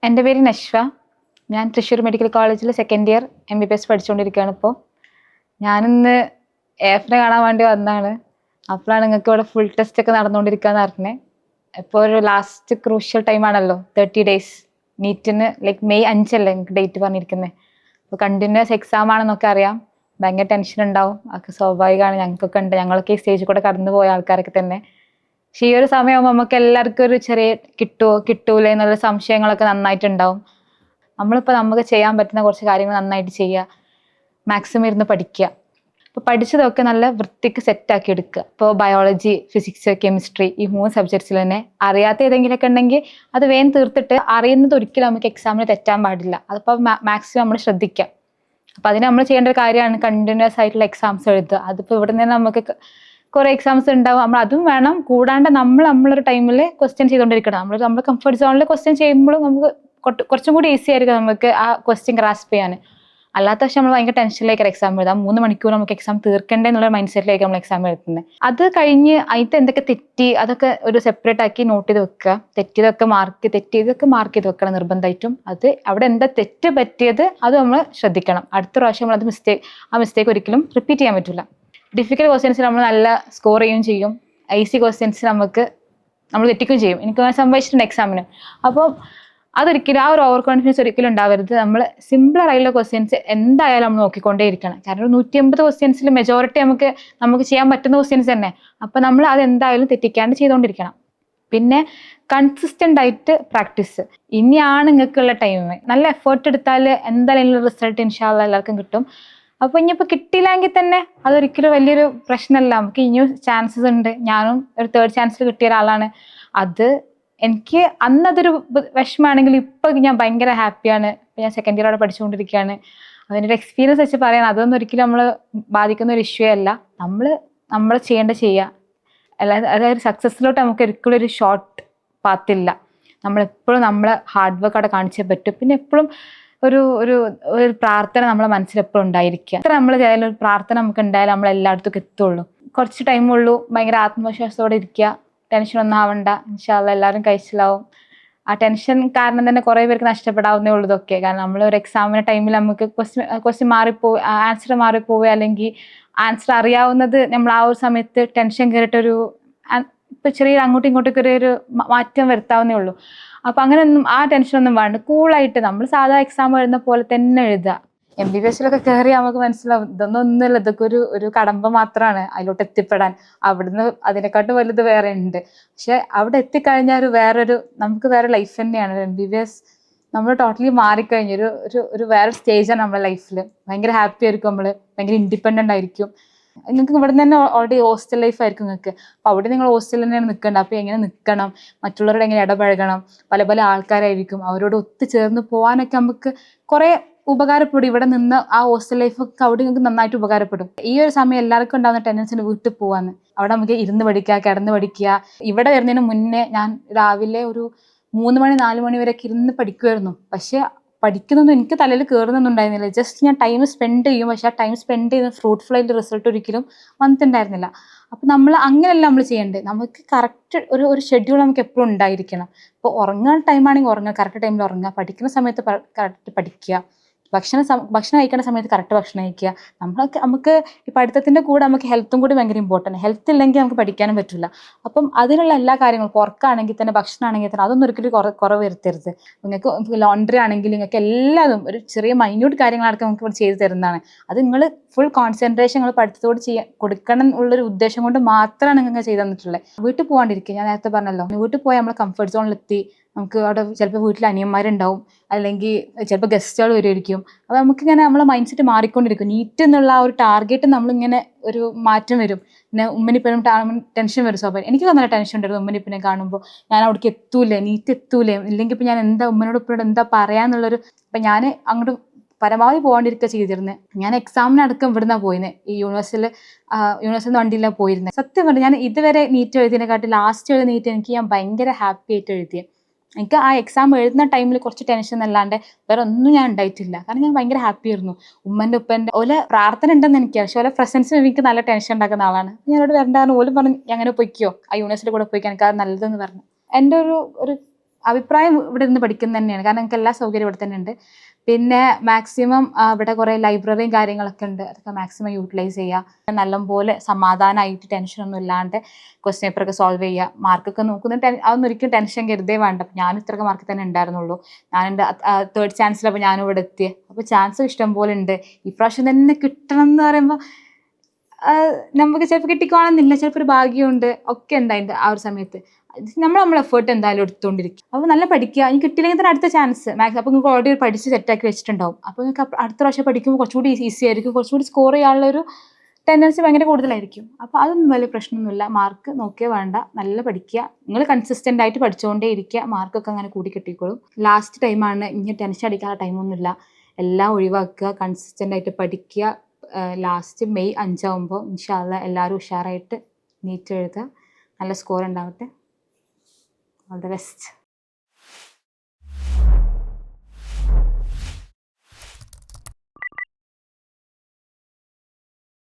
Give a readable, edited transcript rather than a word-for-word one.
എൻ്റെ പേര് നശ്വ. ഞാൻ തൃശ്ശൂർ മെഡിക്കൽ കോളേജിൽ സെക്കൻഡ് ഇയർ MBBS പഠിച്ചുകൊണ്ടിരിക്കുകയാണ്. ഇപ്പോൾ ഞാനിന്ന് എഫിനെ കാണാൻ വേണ്ടി വന്നതാണ്. അപ്പോഴാണ് നിങ്ങൾക്ക് ഇവിടെ ഫുൾ ടെസ്റ്റ് ഒക്കെ നടന്നുകൊണ്ടിരിക്കുകയെന്ന് അറിഞ്ഞത്. ഇപ്പോൾ ഒരു ലാസ്റ്റ് ക്രൂഷ്യൽ ടൈമാണല്ലോ, 30 days നീറ്റിന്. ലൈക്ക് May 5 അല്ലേ നിങ്ങൾക്ക് ഡേറ്റ് പറഞ്ഞിരിക്കുന്നത്. അപ്പോൾ കണ്ടിന്യൂസ് എക്സാം ആണെന്നൊക്കെ അറിയാം. ഭയങ്കര ടെൻഷൻ ഉണ്ടാവും, അതൊക്കെ സ്വാഭാവികമാണ്. ഞങ്ങൾക്കൊക്കെ ഉണ്ട്, ഞങ്ങളൊക്കെ ഈ സ്റ്റേജിൽ കൂടെ കടന്നു പോയ ആൾക്കാരൊക്കെ തന്നെ. പക്ഷെ ഈ ഒരു സമയമാകുമ്പോൾ നമുക്ക് എല്ലാവർക്കും ഒരു ചെറിയ കിട്ടൂലേ എന്നുള്ള സംശയങ്ങളൊക്കെ നന്നായിട്ടുണ്ടാവും. നമ്മളിപ്പോൾ നമുക്ക് ചെയ്യാൻ പറ്റുന്ന കുറച്ച് കാര്യങ്ങൾ നന്നായിട്ട് ചെയ്യുക, മാക്സിമം ഇരുന്ന് പഠിക്കുക. ഇപ്പോൾ പഠിച്ചതൊക്കെ നല്ല വൃത്തിക്ക് സെറ്റാക്കി എടുക്കുക. ഇപ്പോൾ ബയോളജി, ഫിസിക്സ്, കെമിസ്ട്രി ഈ 3 സബ്ജക്ട്സിൽ തന്നെ അറിയാത്ത ഏതെങ്കിലുമൊക്കെ ഉണ്ടെങ്കിൽ അത് വേഗം തീർത്തിട്ട് അറിയുന്നത് ഒരിക്കലും നമുക്ക് എക്സാമിന് തെറ്റാൻ പാടില്ല. അതിപ്പോൾ മാക്സിമം നമ്മൾ ശ്രദ്ധിക്കുക. അപ്പോൾ അതിന് നമ്മൾ ചെയ്യേണ്ട ഒരു കാര്യമാണ് കണ്ടിന്യൂസ് ആയിട്ടുള്ള എക്സാംസ് എഴുതുക. അതിപ്പോൾ ഇവിടെ നിന്ന് നമുക്ക് കുറേ എക്സാംസ് ഉണ്ടാവും, നമ്മൾ അതും വേണം. കൂടാണ്ട് നമ്മളൊരു ടൈമിൽ ക്വസ്റ്റ്യൻ ചെയ്തുകൊണ്ടിരിക്കണം. നമ്മൾ കംഫർട്ട് സോണിൽ ക്വസ്റ്റ്യൻ ചെയ്യുമ്പോഴും നമുക്ക് കുറച്ചും കൂടി ഈസി ആയിരിക്കും നമുക്ക് ആ ക്വസ്റ്റ്യൻ ഗ്രാസ്പ് ചെയ്യാൻ. അല്ലാത്ത പക്ഷെ നമ്മൾ ഭയങ്കര ടെൻഷനിലേക്ക് എക്സാം എഴുതാം. 3 മണിക്കൂർ നമുക്ക് എക്സാം തീർക്കണ്ടേ എന്നുള്ള മൈൻഡ് സെറ്റിലേക്ക് നമ്മൾ എക്സാം എഴുതുന്നത്. അത് കഴിഞ്ഞ് അതിൽ എന്തൊക്കെ തെറ്റി അതൊക്കെ ഒരു സെപ്പറേറ്റ് ആക്കി നോട്ട് ചെയ്ത് വെക്കുക. തെറ്റിയതൊക്കെ മാർക്ക് ചെയ്ത് വെക്കണം നിർബന്ധമായിട്ടും. അത് അവിടെ എന്താ തെറ്റ് പറ്റിയത് അത് നമ്മൾ ശ്രദ്ധിക്കണം. അടുത്ത പ്രാവശ്യം നമ്മൾ ആ മിസ്റ്റേക്ക് ഒരിക്കലും റിപ്പീറ്റ് ചെയ്യാൻ പറ്റില്ല. ഡിഫിക്കൽട്ട് ക്വസ്റ്റ്യൻസിൽ നമ്മൾ നല്ല സ്കോർ ചെയ്യുകയും ചെയ്യും. ഈസി ക്വസ്റ്റ്യൻസ് നമ്മൾ തെറ്റിക്കുകയും ചെയ്യും. എനിക്ക് സംഭവിച്ചിട്ടുണ്ട് എക്സാമിന്. അപ്പോൾ അതൊരിക്കലും ആ ഒരു ഓവർ കോൺഫിഡൻസ് ഒരിക്കലും ഉണ്ടാവരുത്. നമ്മൾ സിമ്പിളർ ആയിട്ടുള്ള ക്വസ്റ്റ്യൻസ് എന്തായാലും നമ്മൾ നോക്കിക്കൊണ്ടേ ഇരിക്കണം. കാരണം 150 ക്വസ്റ്റ്യൻസിൽ മെജോറിറ്റി നമുക്ക് ചെയ്യാൻ പറ്റുന്ന ക്വസ്റ്റ്യൻസ് തന്നെ. അപ്പോൾ നമ്മൾ അത് എന്തായാലും തെറ്റിക്കാണ്ട് ചെയ്തുകൊണ്ടിരിക്കണം. പിന്നെ കൺസിസ്റ്റൻ്റ് ആയിട്ട് പ്രാക്ടീസ്. ഇനിയാണ് നിങ്ങൾക്കുള്ള ടൈം. നല്ല എഫേർട്ട് എടുത്താൽ എന്തായാലും റിസൾട്ട് ഇൻഷാ അല്ലാഹ് എല്ലാവർക്കും കിട്ടും. അപ്പോൾ ഇനിയിപ്പോൾ കിട്ടിയില്ലെങ്കിൽ തന്നെ അതൊരിക്കലും വലിയൊരു പ്രശ്നമല്ല. നമുക്ക് ഇനിയും ചാൻസസ് ഉണ്ട്. ഞാനും ഒരു 3rd ചാൻസിൽ കിട്ടിയ ഒരാളാണ്. അത് എനിക്ക് അന്നതൊരു വിഷമമാണെങ്കിൽ ഇപ്പോൾ ഞാൻ ഭയങ്കര ഹാപ്പിയാണ്. ഞാൻ സെക്കൻഡ് ഇയർ അവിടെ പഠിച്ചുകൊണ്ടിരിക്കുകയാണ്. അതിൻ്റെ ഒരു എക്സ്പീരിയൻസ് വെച്ച് പറയാൻ അതൊന്നും ഒരിക്കലും നമ്മൾ ബാധിക്കുന്ന ഒരു ഇഷ്യൂ അല്ല. നമ്മൾ ചെയ്യുക. അതായത് സക്സസ്സിലോട്ട് നമുക്ക് ഒരിക്കലും ഒരു ഷോർട്ട് പാത്തില്ല. നമ്മളെപ്പോഴും നമ്മളെ ഹാർഡ് വർക്ക് അവിടെ കാണിച്ചേ പറ്റും. പിന്നെ എപ്പോഴും ഒരു പ്രാർത്ഥന നമ്മളെ മനസ്സിൽ എപ്പോഴും ഉണ്ടായിരിക്കുക. എത്ര നമ്മൾ ചെയ്യാനും ഒരു പ്രാർത്ഥന നമുക്ക് ഉണ്ടായാലും നമ്മൾ എല്ലായിടത്തും എത്തുള്ളൂ. കുറച്ച് ടൈമുള്ളൂ. ഭയങ്കര ആത്മവിശ്വാസത്തോടെ ഇരിക്കുക. ടെൻഷൻ ഒന്നും ആവണ്ട. ഇൻഷാ അല്ലാഹ് എല്ലാവരും കഴിച്ചിലാവും. ആ ടെൻഷൻ കാരണം തന്നെ കുറേ പേർക്ക് നഷ്ടപ്പെടാവുന്നേ ഉള്ളൂ ഇതൊക്കെ. കാരണം നമ്മൾ ഒരു എക്സാമിന് ടൈമിൽ നമുക്ക് ക്വസ്റ്റ്യൻ ആൻസർ മാറിപ്പോവുക, അല്ലെങ്കിൽ ആൻസർ അറിയാവുന്നത് നമ്മൾ ആ ഒരു സമയത്ത് ടെൻഷൻ കയറിയിട്ടൊരു ഇപ്പം ചെറിയ അങ്ങോട്ടും ഇങ്ങോട്ടൊക്കെ ഒരു മാറ്റം വരുത്താവുന്നേ ഉള്ളൂ. അപ്പം അങ്ങനെയൊന്നും ആ ടെൻഷനൊന്നും വേണ്ട. കൂളായിട്ട് നമ്മൾ സാധാ എക്സാം എഴുതുന്ന പോലെ തന്നെ എഴുതുക. MBBSലൊക്കെ കയറി നമുക്ക് മനസ്സിലാവും ഒന്നുമില്ല, ഇതൊക്കെ ഒരു കടമ്പ മാത്രമാണ് അതിലോട്ട് എത്തിപ്പെടാൻ. അവിടുന്ന് അതിനെക്കാട്ടും വലുത് വേറെ ഉണ്ട്. പക്ഷെ അവിടെ എത്തിക്കഴിഞ്ഞാൽ നമുക്ക് വേറെ ലൈഫ് തന്നെയാണ്. MBBS നമ്മൾ ടോട്ടലി മാറിക്കഴിഞ്ഞു ഒരു വേറെ സ്റ്റേജാണ് നമ്മുടെ ലൈഫിൽ. ഭയങ്കര ഹാപ്പി ആയിരിക്കും. നമ്മൾ ഭയങ്കര ഇൻഡിപെൻഡൻ്റ് ആയിരിക്കും. നിങ്ങൾക്ക് ഇവിടെ തന്നെ ഓൾറെഡി ഹോസ്റ്റൽ ലൈഫ് ആയിരിക്കും നിങ്ങൾക്ക്. അപ്പോൾ അവിടെ നിങ്ങൾ ഹോസ്റ്റലിൽ തന്നെയാണ് നിൽക്കേണ്ടത്. അപ്പോൾ എങ്ങനെ നിൽക്കണം, മറ്റുള്ളവരോട് എങ്ങനെ ഇടപഴകണം, പല ആൾക്കാരായിരിക്കും, അവരോട് ഒത്തുചേർന്ന് പോകാനൊക്കെ നമുക്ക് കുറേ ഉപകാരപ്പെടും. ഇവിടെ നിന്ന് ആ ഹോസ്റ്റൽ ലൈഫൊക്കെ അവിടെ നിങ്ങൾക്ക് നന്നായിട്ട് ഉപകാരപ്പെടും. ഈ ഒരു സമയം എല്ലാവർക്കും ഉണ്ടാകുന്ന ടെൻഡൻസിന് വീട്ടിൽ പോകാന്ന്. അവിടെ നമുക്ക് ഇരുന്ന് പഠിക്കുക, കിടന്ന് പഠിക്കുക. ഇവിടെ വരുന്നതിന് മുന്നേ ഞാൻ രാവിലെ ഒരു 3 മണി 4 മണി വരെയൊക്കെ ഇരുന്ന് പഠിക്കുമായിരുന്നു. പക്ഷെ പഠിക്കുന്നൊന്നും എനിക്ക് തലയിൽ കയറുന്നൊന്നും ഉണ്ടായിരുന്നില്ല. ജസ്റ്റ് ഞാൻ ടൈം സ്പെൻഡ് ചെയ്യും. പക്ഷെ ആ ടൈം സ്പെൻഡ് ചെയ്യുന്ന ഫ്രൂട്ട്ഫുൾ ആയിട്ട് റിസൾട്ട് ഒരിക്കലും വന്നിട്ടുണ്ടായിരുന്നില്ല. അപ്പം നമ്മൾ അങ്ങനെയല്ല നമ്മൾ ചെയ്യേണ്ടത്. നമുക്ക് കറക്റ്റ് ഒരു ഷെഡ്യൂൾ നമുക്ക് എപ്പോഴും ഉണ്ടായിരിക്കണം. ഇപ്പോൾ ഉറങ്ങാൻ ടൈമാണെങ്കിൽ ഉറങ്ങുക, കറക്റ്റ് ടൈമിൽ ഉറങ്ങുക. പഠിക്കുന്ന സമയത്ത് കറക്റ്റ് പഠിക്കുക. ഭക്ഷണം കഴിക്കേണ്ട സമയത്ത് കറക്റ്റ് ഭക്ഷണം കഴിക്കുക. നമുക്ക് ഈ പഠിത്തത്തിൻ്റെ കൂടെ നമുക്ക് ഹെൽത്തും കൂടി ഭയങ്കര ഇമ്പോർട്ടൻറ്റ്. ഹെൽത്ത് ഇല്ലെങ്കിൽ നമുക്ക് പഠിക്കാനും പറ്റില്ല. അപ്പം അതിനുള്ള എല്ലാ കാര്യങ്ങളും ഉറക്കമാണെങ്കിൽ തന്നെ, ഭക്ഷണമാണെങ്കിൽ തന്നെ അതൊന്നും ഒരിക്കലും കുറവ് വരുത്തരുത്. നിങ്ങൾക്ക് ലോണ്ടറി ആണെങ്കിൽ നിങ്ങൾക്ക് എല്ലാതും ഒരു ചെറിയ മൈന്യൂട്ട് കാര്യങ്ങളടക്കം നമുക്ക് ഇവിടെ ചെയ്തു തരുന്നതാണ്. അത് നിങ്ങൾ ഫുൾ കോൺസെൻട്രേഷൻ നിങ്ങൾ പഠിത്തത്തോട് കൊടുക്കണം എന്നുള്ളൊരു ഉദ്ദേശം കൊണ്ട് മാത്രമാണ് നിങ്ങൾക്ക് ചെയ്തു തന്നിട്ടുള്ളത്. വീട്ടിൽ പോകാണ്ടിരിക്കുക. ഞാൻ നേരത്തെ പറഞ്ഞല്ലോ, വീട്ടിൽ പോയാൽ നമ്മൾ കംഫർട്ട് സോണിലെത്തി. നമുക്ക് അവിടെ ചിലപ്പോൾ വീട്ടിൽ അനിയന്മാരുണ്ടാവും, അല്ലെങ്കിൽ ചിലപ്പോൾ ഗസ്റ്റുകൾ വരുമായിരിക്കും. അപ്പോൾ നമുക്കിങ്ങനെ നമ്മളെ മൈൻഡ് സെറ്റ് മാറിക്കൊണ്ടിരിക്കും. നീറ്റ് എന്നുള്ള ആ ഒരു ടാർഗറ്റ് നമ്മളിങ്ങനെ ഒരു മാറ്റം വരും. പിന്നെ ഉമ്മനിപ്പനും ടെൻഷൻ വരും. സ്വാഭാവികം എനിക്ക് നല്ല ടെൻഷൻ ഉണ്ടായിരുന്നു ഉമ്മനിപ്പിനെ കാണുമ്പോൾ. ഞാൻ അവിടേക്ക് നീറ്റ് എത്തൂലേ, ഇല്ലെങ്കിൽ ഇപ്പം ഞാൻ ഉമ്മനോട് ഇപ്പോഴും എന്താ പറയാന്നുള്ളൊരു. അപ്പം ഞാൻ അങ്ങോട്ട് പരമാവധി പോകാണ്ടിരിക്കുക ചെയ്തിരുന്നത്. ഞാൻ എക്സാമിനടക്കം ഇവിടുന്നാണ് പോയിരുന്നത്. ഈ യൂണിവേഴ്സിറ്റി വണ്ടിയിലാണ് പോയിരുന്നത്. സത്യം പറഞ്ഞു, ഞാൻ ഇതുവരെ നീറ്റ് എഴുതിയതിനെക്കാട്ടി ലാസ്റ്റ് എഴുതിയ നീറ്റ് ഞാൻ ഭയങ്കര ഹാപ്പി ആയിട്ട് എഴുതിയത്. എനിക്ക് ആ എക്സാം എഴുതുന്ന ടൈമിൽ കുറച്ച് ടെൻഷൻ എന്നല്ലാണ്ട് വേറെ ഒന്നും ഞാൻ ഉണ്ടായിട്ടില്ല. കാരണം ഞാൻ ഭയങ്കര ഹാപ്പി ആയിരുന്നു. ഉപ്പൻ്റെ ഓലെ പ്രാർത്ഥന ഉണ്ടെന്ന് എനിക്ക്, പക്ഷെ ഓലെ പ്രസൻസിൽ എനിക്ക് നല്ല ടെൻഷൻ ഉണ്ടാക്കുന്ന ആളാണ്. ഞാനോട് വരണ്ടായിരുന്നു. ഓലും പറഞ്ഞു അങ്ങനെ പൊയ്ക്കോ, ആ യൂണിവേഴ്സിറ്റി കൂടെ പോയിക്കോ, എനിക്ക് അത് നല്ലതെന്ന് പറഞ്ഞു. എൻ്റെ ഒരു അഭിപ്രായം ഇവിടെ നിന്ന് പഠിക്കുന്നത് തന്നെയാണ്. കാരണം നിങ്ങൾക്ക് എല്ലാ സൗകര്യവും ഇവിടെ തന്നെ ഉണ്ട്. പിന്നെ മാക്സിമം ഇവിടെ കുറേ ലൈബ്രറിയും കാര്യങ്ങളൊക്കെ ഉണ്ട്. അതൊക്കെ മാക്സിമം യൂട്ടിലൈസ് ചെയ്യുക. നല്ലപോലെ സമാധാനമായിട്ട് ടെൻഷനൊന്നും ഇല്ലാണ്ട് ക്വസ്റ്റ്യൻ പേപ്പറൊക്കെ സോൾവ് ചെയ്യുക. മാർക്കൊക്കെ നോക്കുന്ന അതൊന്നും ഒരിക്കലും ടെൻഷൻ കരുതേ വേണ്ട. അപ്പം ഞാൻ ഇത്രയൊക്കെ മാർക്ക് തന്നെ ഉണ്ടായിരുന്നുള്ളൂ. ഞാൻ എൻ്റെ 3rd ചാൻസിലപ്പോൾ ഞാനും ഇവിടെ എത്തി. അപ്പോൾ ചാൻസ് ഇഷ്ടം പോലെ ഉണ്ട്. ഇപ്രാവശ്യം തന്നെ കിട്ടണം എന്ന് പറയുമ്പോൾ നമുക്ക് ചിലപ്പോൾ കിട്ടിക്കോണമെന്നില്ല, ചിലപ്പോൾ ഒരു ഭാഗ്യമുണ്ട്, ഒക്കെ ഉണ്ട് അതിൻ്റെ ആ ഒരു സമയത്ത്. നമ്മൾ എഫേർട്ട് എന്തായാലും എടുത്തുകൊണ്ടിരിക്കും. അപ്പോൾ നല്ല പഠിക്കുക. ഇനി കിട്ടിയില്ലെങ്കിൽ തന്നെ അടുത്ത ചാൻസ് മാക്സ്. അപ്പോൾ നിങ്ങൾക്ക് ഓൾറെഡി പഠിച്ച് സെറ്റാക്കി വെച്ചിട്ടുണ്ടാവും. അപ്പോൾ നിങ്ങൾക്ക് അടുത്ത പ്രാവശ്യം പഠിക്കുമ്പോൾ കുറച്ചുകൂടി ഈസി ആയിരിക്കും. കുറച്ചുകൂടി സ്കോർ ചെയ്യാനുള്ള ഒരു ടെൻഡൻസി ഭയങ്കര കൂടുതലായിരിക്കും. അപ്പോൾ അതൊന്നും വലിയ പ്രശ്നമൊന്നുമില്ല. മാർക്ക് നോക്കിയേ വേണ്ട, നല്ല പഠിക്കുക. നിങ്ങൾ കൺസിസ്റ്റൻ്റ് ആയിട്ട് പഠിച്ചുകൊണ്ടേ ഇരിക്കുക. മാർക്കൊക്കെ അങ്ങനെ കൂടി കിട്ടിക്കോളും. ലാസ്റ്റ് ടൈമാണ്, ഇനി ടെൻഷൻ അടിക്കാനുള്ള ടൈമൊന്നുമില്ല. എല്ലാം ഒഴിവാക്കുക, കൺസിസ്റ്റൻ്റ് ആയിട്ട് പഠിക്കുക. ലാസ്റ്റ് മെയ് 5 ആകുമ്പോൾ ഇൻഷാ അല്ലാഹ് എല്ലാവരും ഉഷാറായിട്ട് നീറ്റ് എഴുതുക. നല്ല സ്കോർ ഉണ്ടാവട്ടെ. All the best.